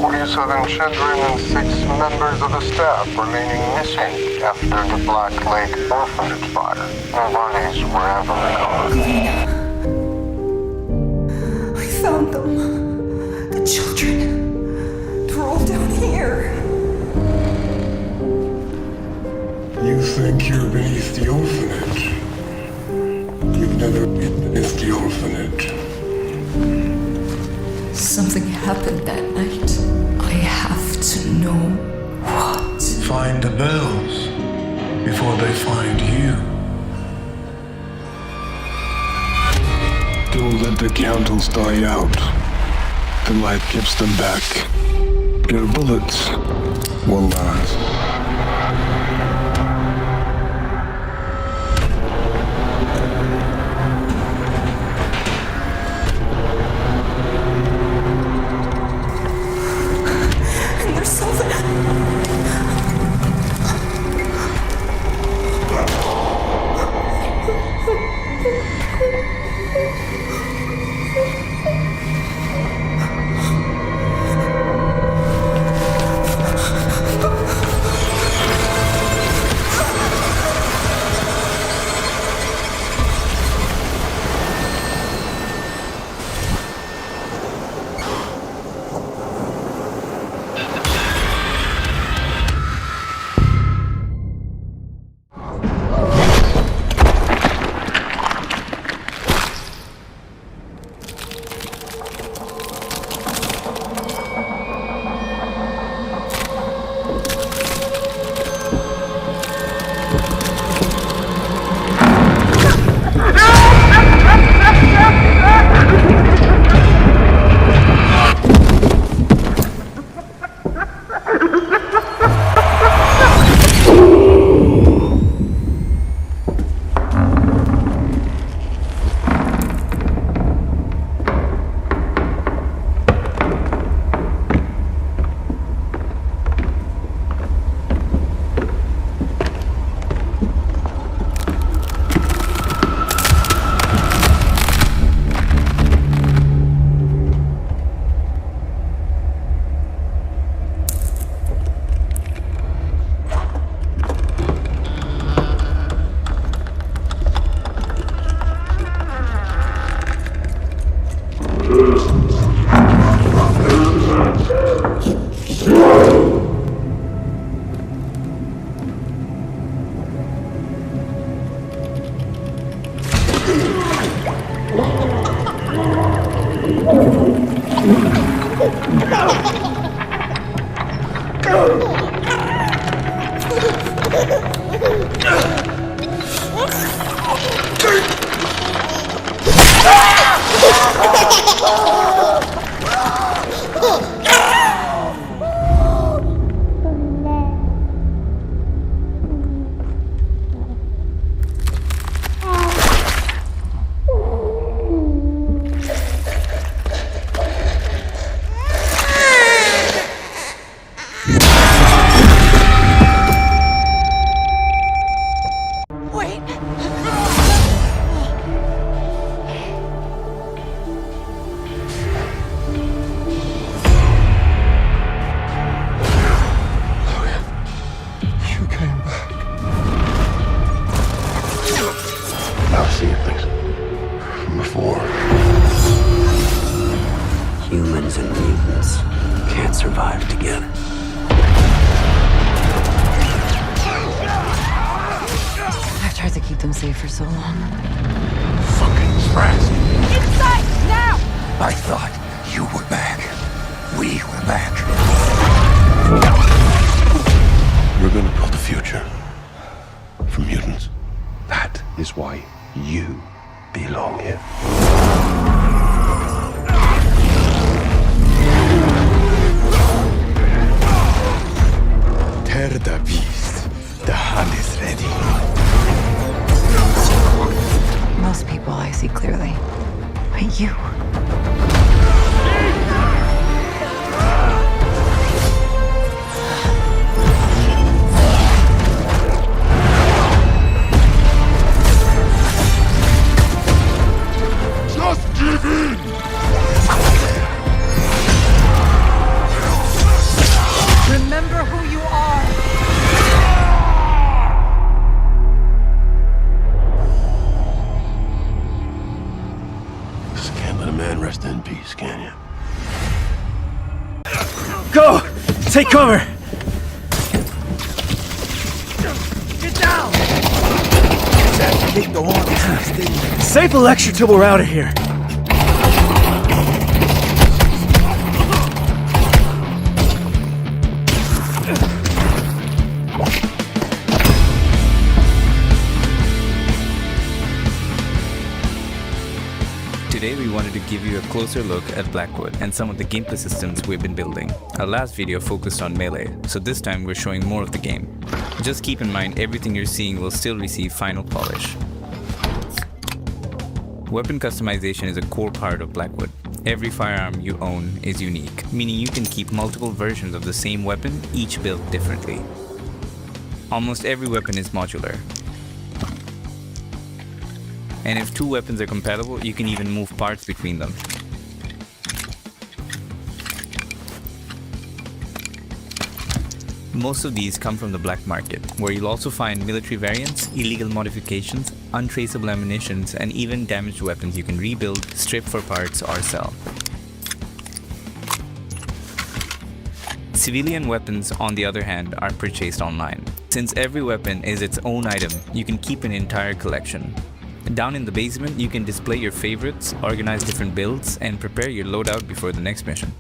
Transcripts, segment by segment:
47 children and 6 members of the staff remaining missing after the Black Lake orphanage fire. Their bodies were ever recovered. I found them. The children. They're all down here. You think you're beneath the orphanage? You've never been beneath the orphanage. Something happened that night. I have to know what. Find the bells before they find you. Don't let the candles die out. The light gives them back. Their bullets will last. Humans and mutants can't survive together. I've tried to keep them safe for so long. Fucking trash. Inside, now! I thought you were back. We were back. We're gonna build a future for mutants. That is why you belong here. Tear the beast. The hunt is ready. Most people I see clearly. But you. Just give Go! Take cover! Get down! Save the lecture till we're out of here. Today we wanted to give you a closer look at Blackwood and some of the gameplay systems we've been building. Our last video focused on melee, so this time we're showing more of the game. Just keep in mind everything you're seeing will still receive final polish. Weapon customization is a core part of Blackwood. Every firearm you own is unique, meaning you can keep multiple versions of the same weapon, each built differently. Almost every weapon is modular. And if two weapons are compatible, you can even move parts between them. Most of these come from the black market, where you'll also find military variants, illegal modifications, untraceable ammunitions, and even damaged weapons you can rebuild, strip for parts, or sell. Civilian weapons, on the other hand, are purchased online. Since every weapon is its own item, you can keep an entire collection. Down in the basement, you can display your favorites, organize different builds, and prepare your loadout before the next mission.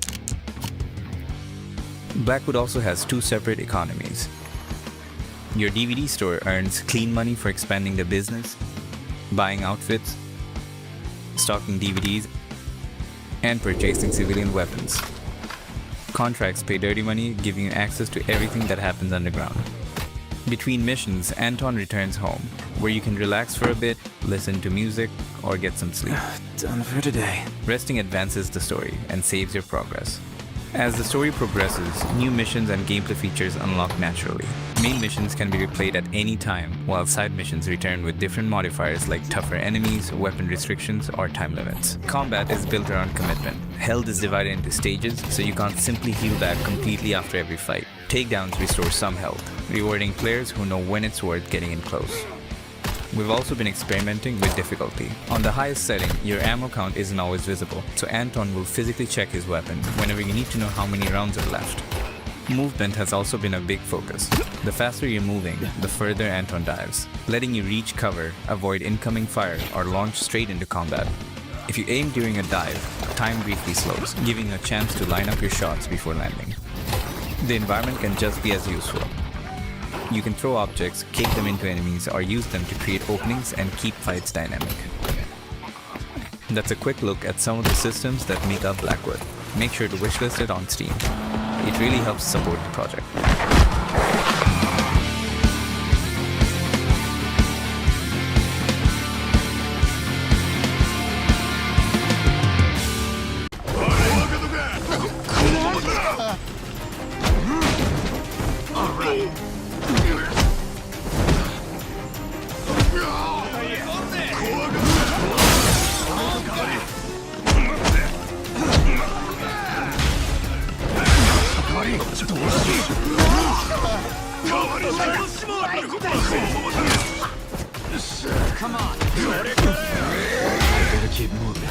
Blackwood also has two separate economies. Your DVD store earns clean money for expanding the business, buying outfits, stocking DVDs, and purchasing civilian weapons. Contracts pay dirty money, giving you access to everything that happens underground. Between missions, Anton returns home, where you can relax for a bit, listen to music, or get some sleep. Done for today. Resting advances the story and saves your progress. As the story progresses, new missions and gameplay features unlock naturally. Main missions can be replayed at any time, while side missions return with different modifiers like tougher enemies, weapon restrictions, or time limits. Combat is built around commitment. Health is divided into stages, so you can't simply heal back completely after every fight. Takedowns restore some health, rewarding players who know when it's worth getting in close. We've also been experimenting with difficulty. On the highest setting, your ammo count isn't always visible, so Anton will physically check his weapon whenever you need to know how many rounds are left. Movement has also been a big focus. The faster you're moving, the further Anton dives, letting you reach cover, avoid incoming fire, or launch straight into combat. If you aim during a dive, time briefly slows, giving you a chance to line up your shots before landing. The environment can just be as useful. You can throw objects, kick them into enemies, or use them to create openings and keep fights dynamic. That's a quick look at some of the systems that make up Blackwood. Make sure to wishlist it on Steam. It really helps support the project. Come on. Better keep moving.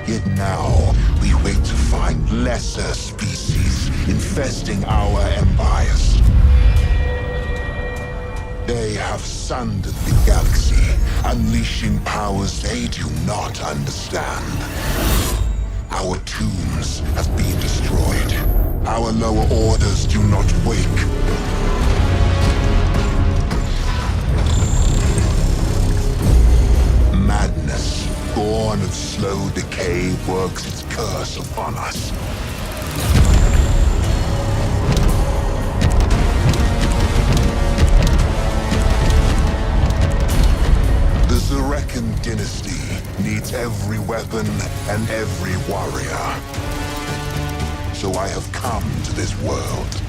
Yet now, we wait to find lesser species infesting our empires. They have sundered the galaxy, unleashing powers they do not understand. Our tombs have been destroyed. Our lower orders do not wake. Madness, born of slow decay, works its curse upon us. The Zarekan dynasty needs every weapon and every warrior. So I have come to this world.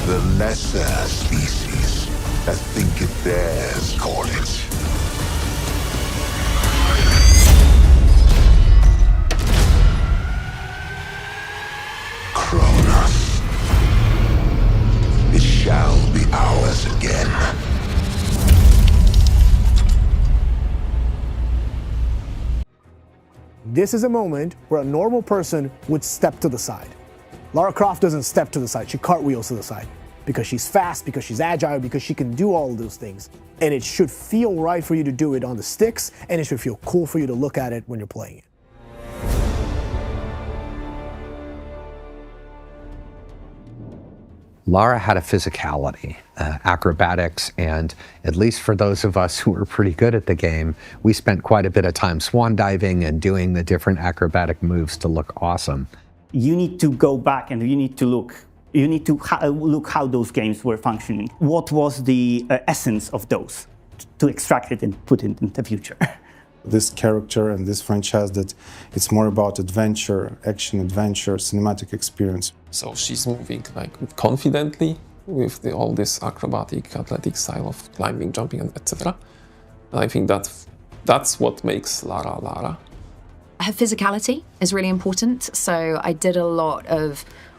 The lesser species that think it theirs call it. Kronos. It shall be ours again. This is a moment where a normal person would step to the side. Lara Croft doesn't step to the side, she cartwheels to the side. Because she's fast, because she's agile, because she can do all of those things. And it should feel right for you to do it on the sticks, and it should feel cool for you to look at it when you're playing it. Lara had a physicality, acrobatics, and at least for those of us who were pretty good at the game, we spent quite a bit of time swan diving and doing the different acrobatic moves to look awesome. You need to go back and you need to look. You need to look how those games were functioning. What was the essence of those to extract it and put it in the future? This character and this franchise, that it's more about adventure, action adventure, cinematic experience. So she's moving like confidently with all this acrobatic, athletic style of climbing, jumping, etc. And I think that's what makes Lara Lara. Her physicality is really important. So I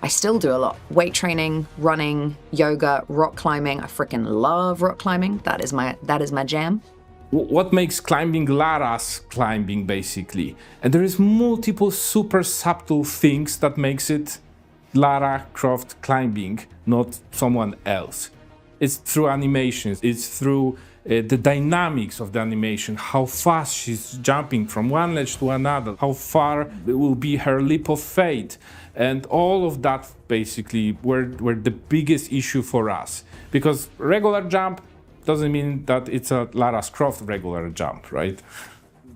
still do a lot. Weight training, running, yoga, rock climbing. I freaking love rock climbing. That is my jam. What makes climbing Lara's climbing, basically. And there is multiple super subtle things that makes it Lara Croft climbing, not someone else. It's through animations, it's through the dynamics of the animation, how fast she's jumping from one ledge to another, how far will be her leap of faith. And all of that basically were the biggest issue for us. Because regular jump doesn't mean that it's a Lara Croft regular jump, right?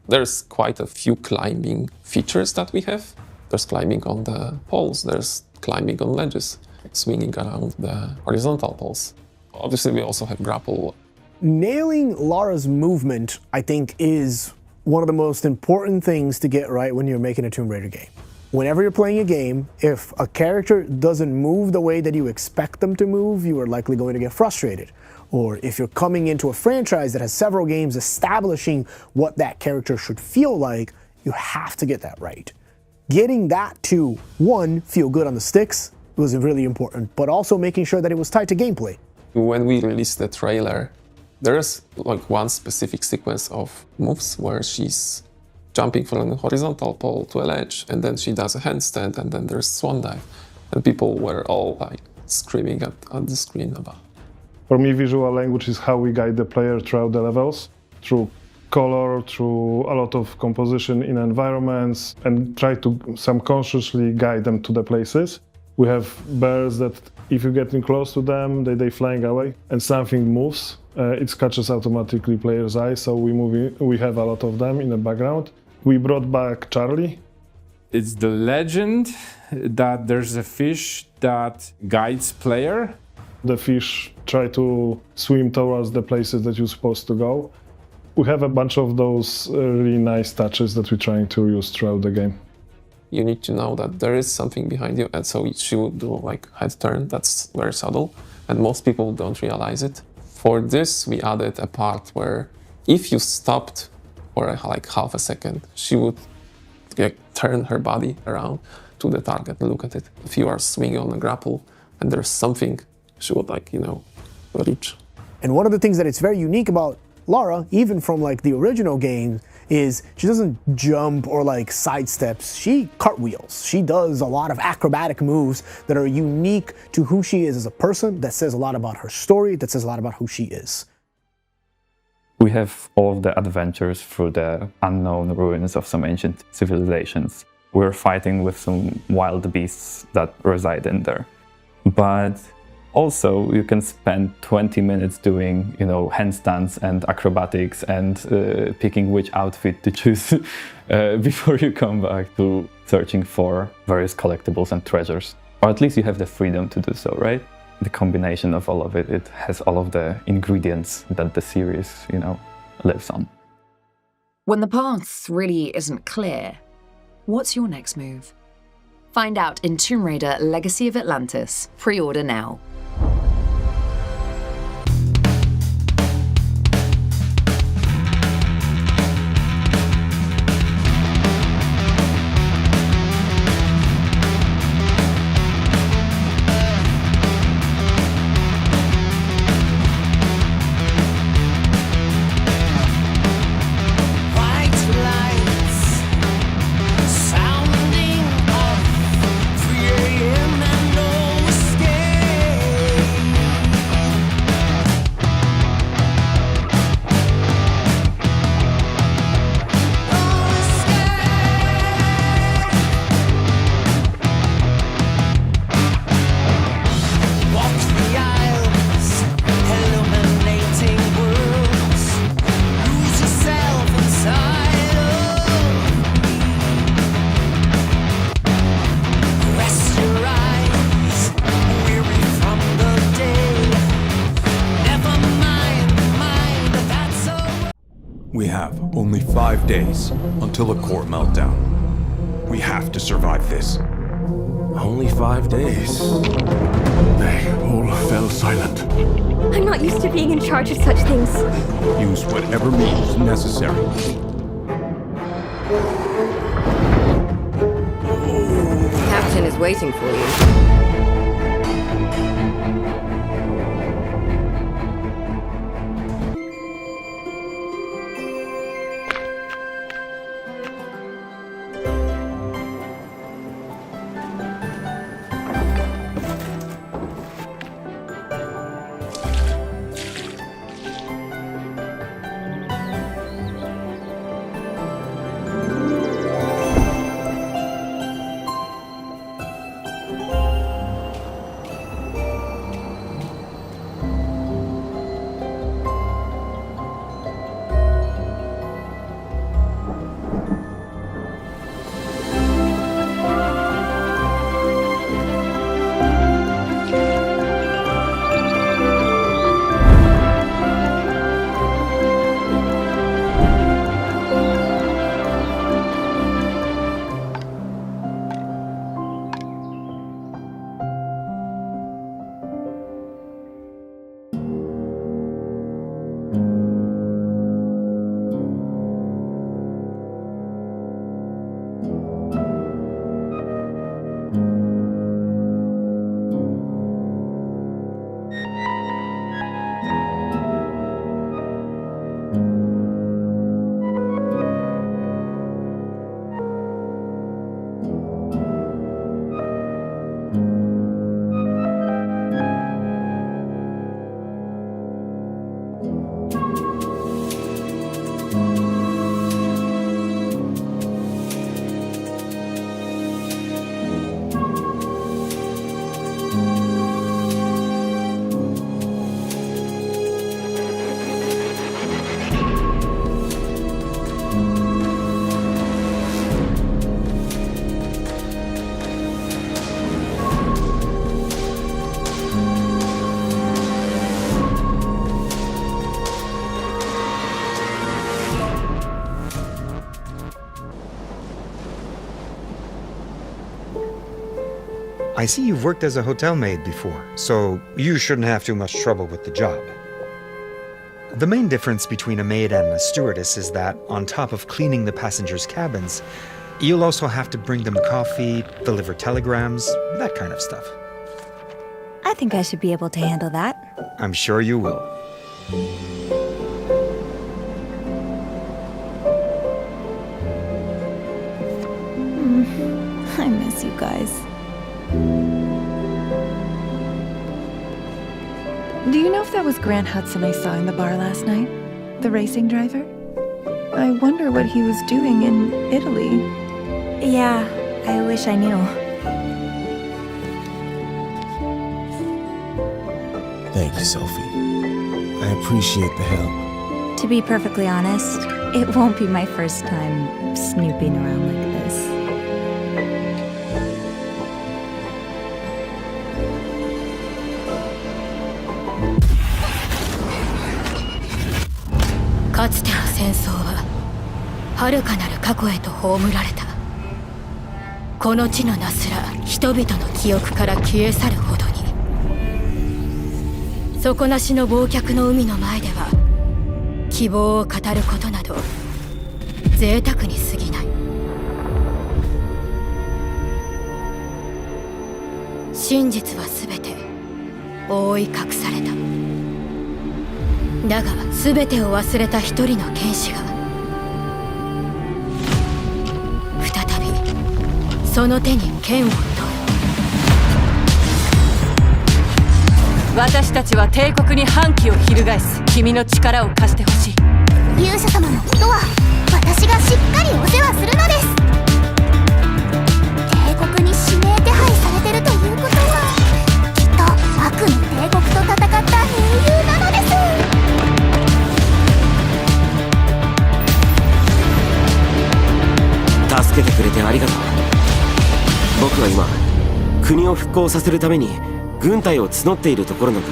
There's quite a few climbing features that we have. There's climbing on the poles, there's climbing on ledges, swinging around the horizontal poles. Obviously, we also have grapple. Nailing Lara's movement, I think, is one of the most important things to get right when you're making a Tomb Raider game. Whenever you're playing a game, if a character doesn't move the way that you expect them to move, you are likely going to get frustrated. Or if you're coming into a franchise that has several games establishing what that character should feel like, you have to get that right. Getting that to, one, feel good on the sticks was really important, but also making sure that it was tied to gameplay. When we released the trailer, there is like one specific sequence of moves where she's jumping from a horizontal pole to a ledge, and then she does a handstand, and then there's swan dive. And people were all like screaming at the screen about. For me, visual language is how we guide the player throughout the levels, through color, through a lot of composition in environments, and try to subconsciously guide them to the places. We have bears that if you get in close to them, they flying away, and something moves. It catches automatically player's eye, so we have a lot of them in the background. We brought back Charlie. It's the legend that there's a fish that guides player. The fish try to swim towards the places that you're supposed to go. We have a bunch of those really nice touches that we're trying to use throughout the game. You need to know that there is something behind you, and so she would do like head turn. That's very subtle, and most people don't realize it. For this, we added a part where if you stopped for like half a second, she would turn her body around to the target and look at it. If you are swinging on a grapple and there's something, she would reach. And one of the things that it's very unique about Lara, even from like the original game, is she doesn't jump or like sidesteps. She cartwheels. She does a lot of acrobatic moves that are unique to who she is as a person, that says a lot about her story, that says a lot about who she is. We have all of the adventures through the unknown ruins of some ancient civilizations. We're fighting with some wild beasts that reside in there. But also, you can spend 20 minutes doing, handstands and acrobatics and picking which outfit to choose before you come back to searching for various collectibles and treasures. Or at least you have the freedom to do so, right? The combination of all of it, it has all of the ingredients that the series, lives on. When the path really isn't clear, what's your next move? Find out in Tomb Raider Legacy of Atlantis. Pre-order now. We have only 5 days until a core meltdown. We have to survive this. Only 5 days. They all fell silent. I'm not used to being in charge of such things. Use whatever means necessary. The captain is waiting for you. I see you've worked as a hotel maid before, so you shouldn't have too much trouble with the job. The main difference between a maid and a stewardess is that, on top of cleaning the passengers' cabins, you'll also have to bring them coffee, deliver telegrams, that kind of stuff. I think I should be able to handle that. I'm sure you will. I miss you guys. Do you know if that was Grant Hudson I saw in the bar last night? The racing driver? I wonder what he was doing in Italy. Yeah, I wish I knew. Thank you, Sophie. I appreciate the help. To be perfectly honest, it won't be my first time snooping around like this. "この地のなすら人々の記憶から消え去るほどに底なしの忘却の海の前では希望を語ることなど贅沢に過ぎない。真実は全て覆い隠された。だが全てを忘れた一人の剣士が再びその手に剣を問う。私たちは帝国に反旗を翻す君の力を貸してほしい。勇者様のことは私がしっかりお世話するのです。帝国に指名手配されてるということはきっと悪の帝国と戦った英雄なのです。助けてくれてありがとう。僕は今国を復興させるために軍隊を募っているところなんだ。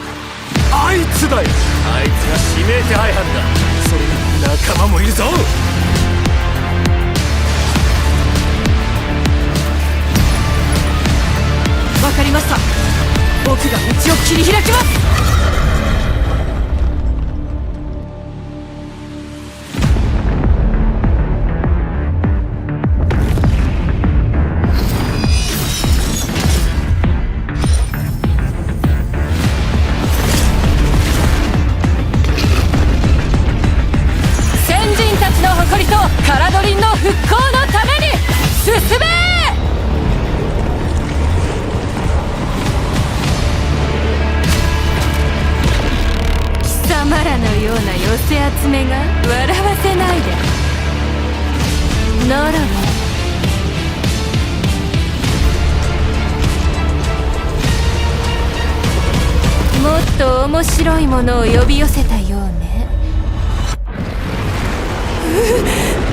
あいつだよ。あいつが指名手配犯だ。それに仲間もいるぞ。わかりました。僕が道を切り開きます。カラドリンの復興のために進め！貴様らのような寄せ集めが笑わせないで。ならばもっと面白いものを呼び寄せたようね。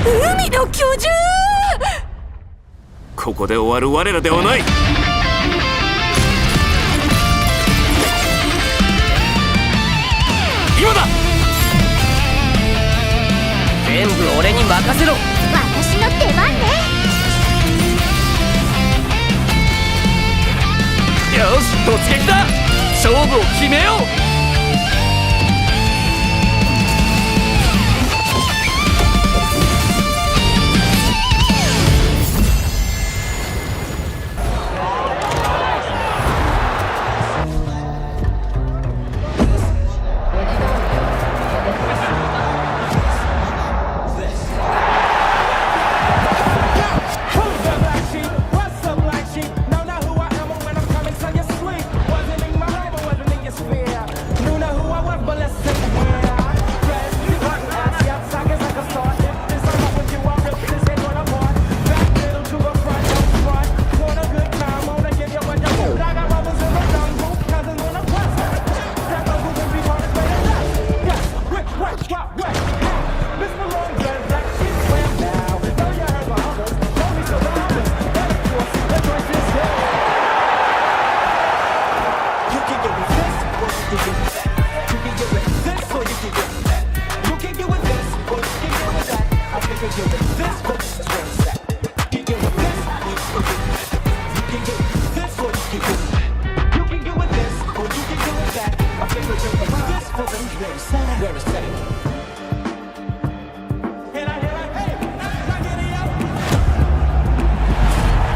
海の巨獣！ここで終わる我らではない。今だ！全部俺に任せろ。私の出番ね。よし、突撃だ！勝負を決めよう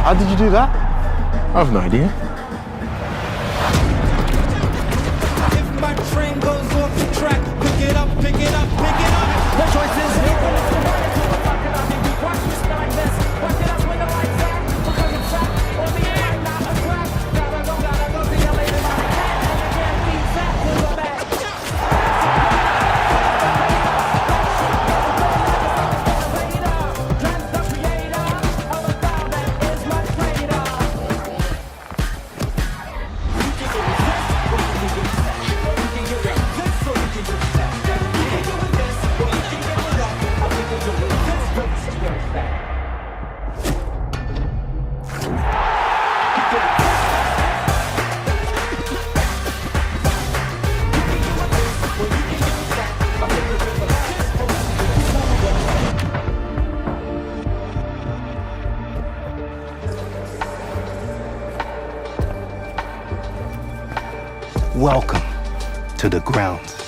！How did you do that? I have no idea. If my train goes off the track, pick it up, pick it up, pick it up. The choice is here. Watch me like this. Watch it up when the lights out. Welcome to the grounds.